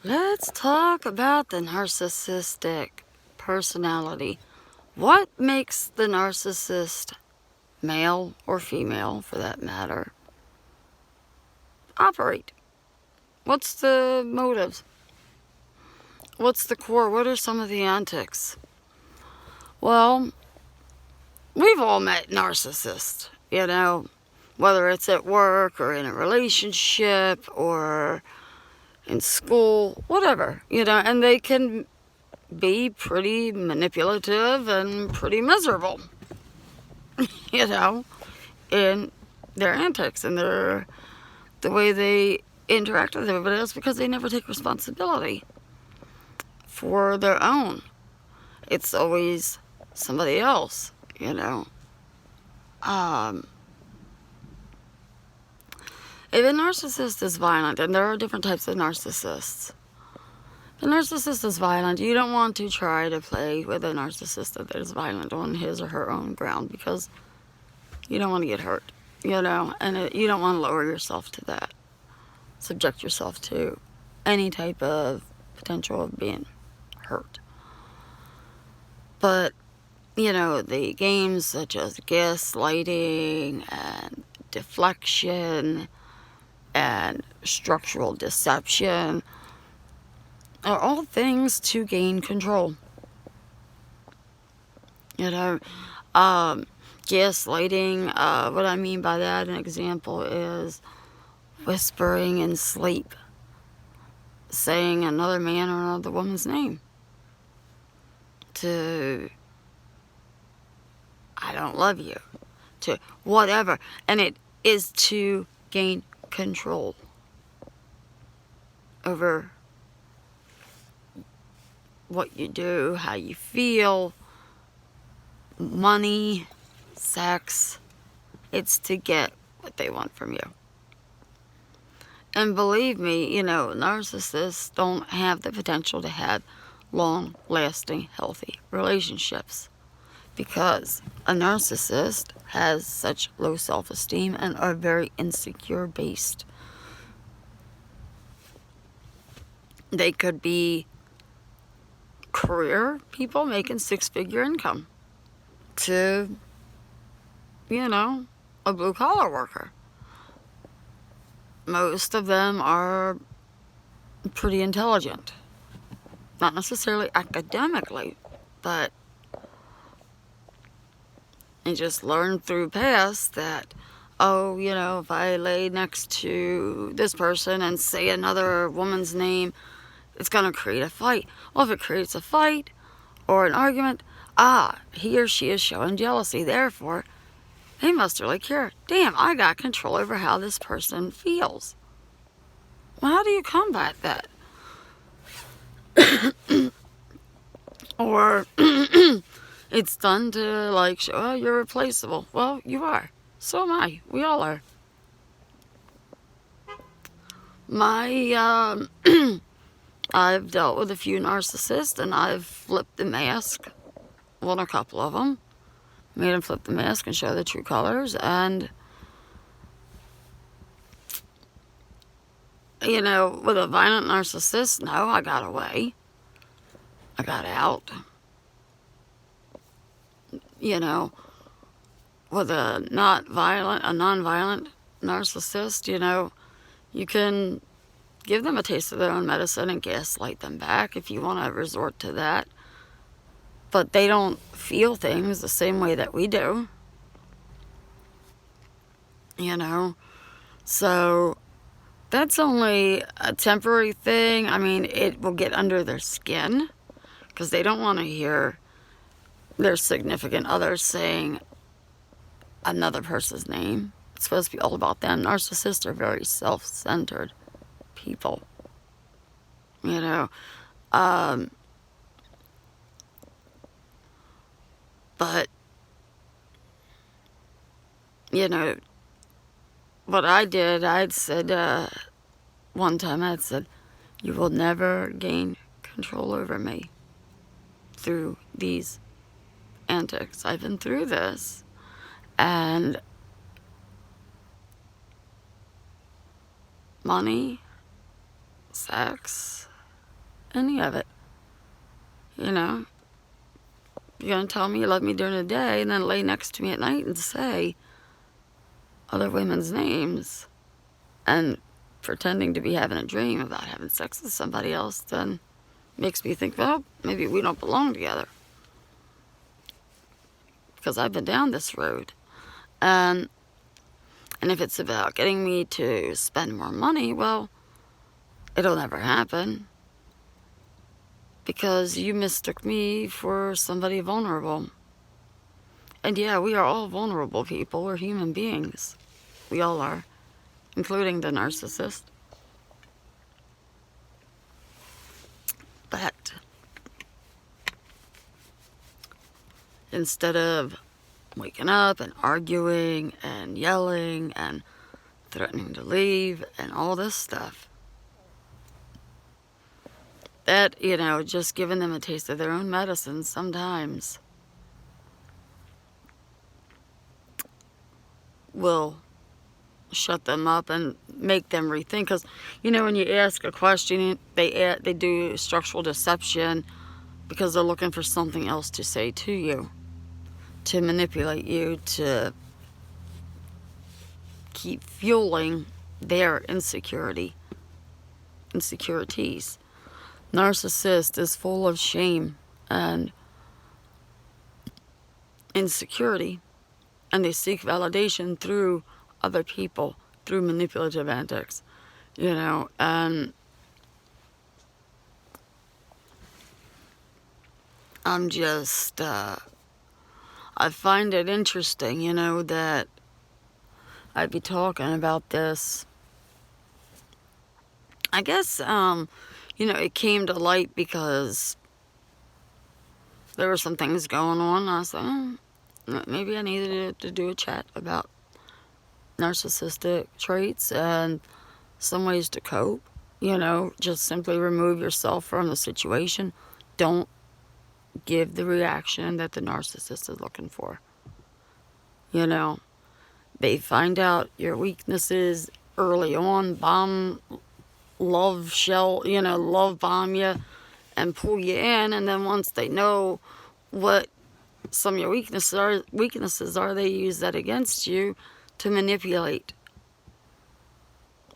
Let's talk about the narcissistic personality. What makes the narcissist, male or female for that matter, operate? What's the motives? What's the core? What are some of the antics? Well, we've all met narcissists, whether it's at work or in a relationship or in school, whatever, and they can be pretty manipulative and pretty miserable, in their antics and the way they interact with everybody else because they never take responsibility for their own. It's always somebody else, If a narcissist is violent, and there are different types of narcissists, the narcissist is violent. You don't want to try to play with a narcissist that is violent on his or her own ground because you don't want to get hurt, and you don't want to lower yourself to that. Subject yourself to any type of potential of being hurt. But, the games such as gaslighting and deflection and structural deception are all things to gain control. Gaslighting, what I mean by that, an example is whispering in sleep, saying another man or another woman's name to, I don't love you, to whatever. And it is to gain control over what you do, how you feel, money, sex. It's to get what they want from you. And believe me, narcissists don't have the potential to have long-lasting, healthy relationships because a narcissist has such low self-esteem and are very insecure based. They could be career people making six-figure income to, a blue-collar worker. Most of them are pretty intelligent. Not necessarily academically, but they just learned through past that, if I lay next to this person and say another woman's name, it's going to create a fight. Well, if it creates a fight or an argument, he or she is showing jealousy. Therefore, they must really care. Damn, I got control over how this person feels. Well, how do you combat that? Or it's done to show, you're replaceable. Well, you are. So am I. We all are. I've dealt with a few narcissists and I've flipped the mask on a couple of them. Made them flip the mask and show the true colors. And, with a violent narcissist, no, I got away. I got out. With a non-violent narcissist, you can give them a taste of their own medicine and gaslight them back if you want to resort to that. But they don't feel things the same way that we do. So that's only a temporary thing. I mean, it will get under their skin because they don't want to hear their significant other saying another person's name. It's supposed to be all about them. Narcissists are very self-centered people. But, what I did, I'd said, one time I'd said, you will never gain control over me through these antics. I've been through this. And money, sex, any of it. You know, you're going to tell me you love me during the day and then lay next to me at night and say other women's names and pretending to be having a dream about having sex with somebody else, then makes me think, well, maybe we don't belong together. Because I've been down this road. And if it's about getting me to spend more money, well, it'll never happen. Because you mistook me for somebody vulnerable. And yeah, we are all vulnerable people. We're human beings. We all are, including the narcissist. But instead of waking up and arguing and yelling and threatening to leave and all this stuff, that, you know, just giving them a taste of their own medicine sometimes will shut them up and make them rethink. Because, you know, when you ask a question, they do structural deception because they're looking for something else to say to you, to manipulate you, to keep fueling their insecurities. Narcissist is full of shame and insecurity, and they seek validation through other people, through manipulative antics, you know. And I'm just, I find it interesting, you know, that I'd be talking about this. I guess, you know, it came to light because there were some things going on. And I was like, maybe I needed to do a chat about narcissistic traits and some ways to cope. You know, just simply remove yourself from the situation. Don't give the reaction that the narcissist is looking for. You know, they find out your weaknesses early on, love bomb you and pull you in, and then once they know what some of your weaknesses are, they use that against you to manipulate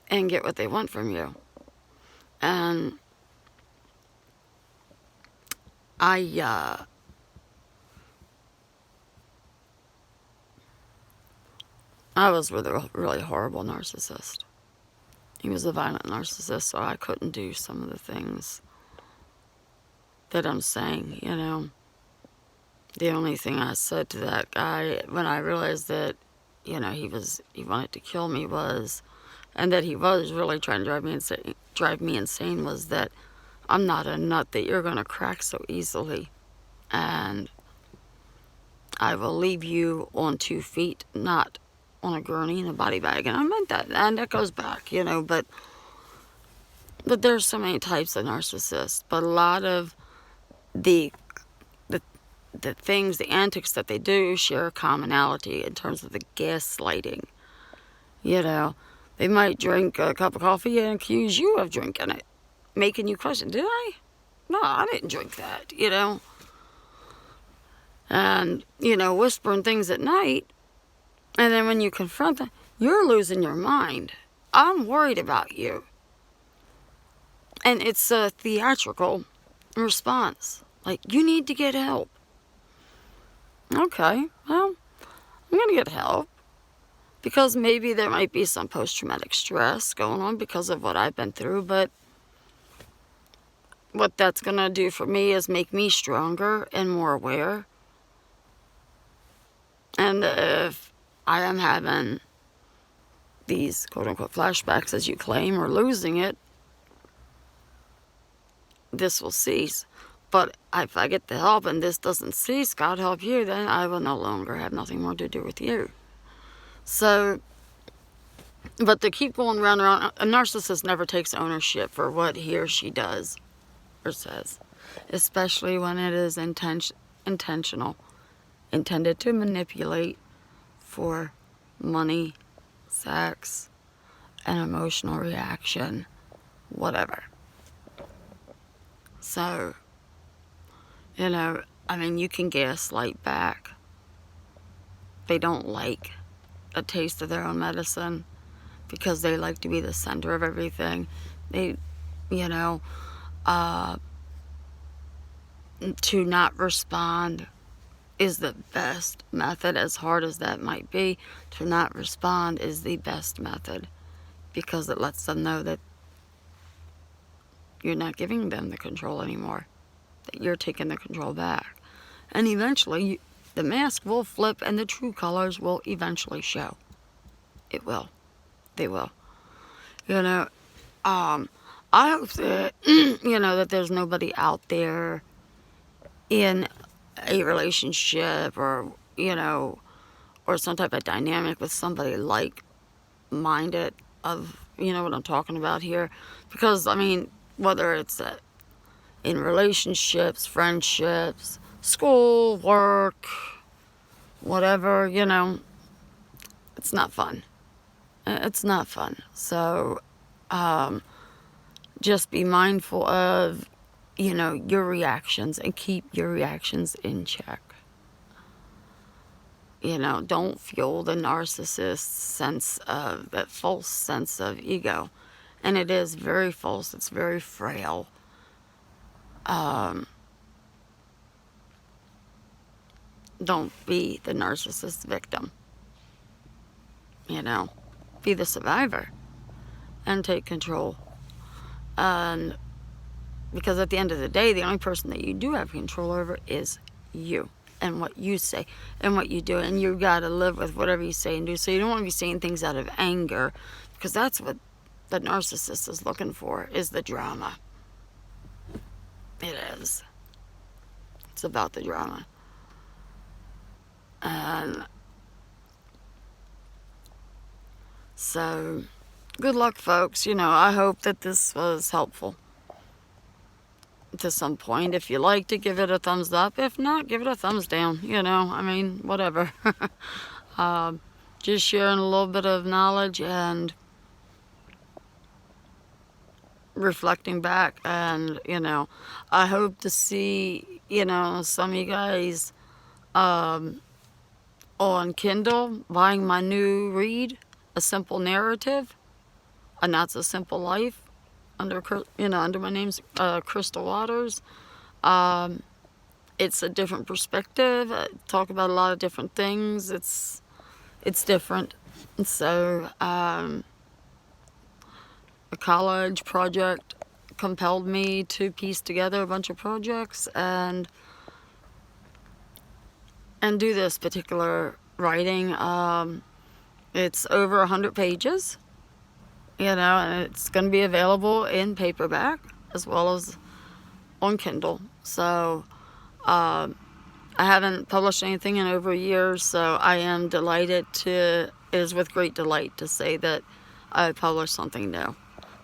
and get what they want from you. And I was with a really horrible narcissist. He was a violent narcissist, so I couldn't do some of the things that I'm saying, you know. The only thing I said to that guy when I realized that, you know, he wanted to kill me and that he was really trying to drive me insane was that I'm not a nut that you're going to crack so easily. And I will leave you on 2 feet, not on a gurney in a body bag. And I meant that. And that goes back, you know, but there's so many types of narcissists. But a lot of the things, the antics that they do share a commonality in terms of the gaslighting. You know, they might drink a cup of coffee and accuse you of drinking it, making you question, did I? No, I didn't drink that, you know. And, you know, whispering things at night, and then when you confront them, you're losing your mind. I'm worried about you. And it's a theatrical response. Like, you need to get help. Okay, well, I'm going to get help. Because maybe there might be some post-traumatic stress going on because of what I've been through. But what that's going to do for me is make me stronger and more aware. And if I am having these quote-unquote flashbacks, as you claim, or losing it, this will cease. But if I get the help and this doesn't cease, God help you, then I will no longer have nothing more to do with you. So, but to keep going round and round, a narcissist never takes ownership for what he or she does or says, especially when it is intentional, intended to manipulate for money, sex, an emotional reaction, whatever. So, I mean, you can gaslight back. They don't like a taste of their own medicine because they like to be the center of everything. They, you know, to not respond is the best method, as hard as that might be. To not respond is the best method because it lets them know that you're not giving them the control anymore, that you're taking the control back. And eventually, the mask will flip and the true colors will eventually show. It will. They will. I hope that, that there's nobody out there in a relationship or some type of dynamic with somebody like-minded of, what I'm talking about here. Because, I mean, whether it's in relationships, friendships, school, work, whatever, it's not fun. It's not fun. So, just be mindful of, your reactions and keep your reactions in check. Don't fuel the narcissist's that false sense of ego. And it is very false. It's very frail. Don't be the narcissist's victim. Be the survivor and take control. And because at the end of the day, the only person that you do have control over is you and what you say and what you do. And you got to live with whatever you say and do. So you don't want to be saying things out of anger, because that's what the narcissist is looking for, is the drama. It is. It's about the drama. And so, good luck, folks. I hope that this was helpful to some point. If you liked it, give it a thumbs up. If not, give it a thumbs down. I mean, whatever. Just sharing a little bit of knowledge and reflecting back. And, I hope to see, some of you guys on Kindle buying my new read, A Simple Narrative, A Not So Simple Life, under my name's Crystal Waters. It's a different perspective. I talk about a lot of different things. It's different. And so a college project compelled me to piece together a bunch of projects and do this particular writing. It's over 100 pages. And it's going to be available in paperback as well as on Kindle. So, I haven't published anything in over a year, so I am delighted it is with great delight to say that I published something new.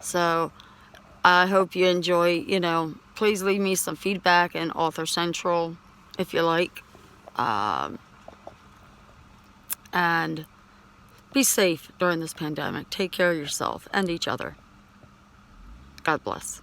So, I hope you enjoy, please leave me some feedback in Author Central if you like. And be safe during this pandemic. Take care of yourself and each other. God bless.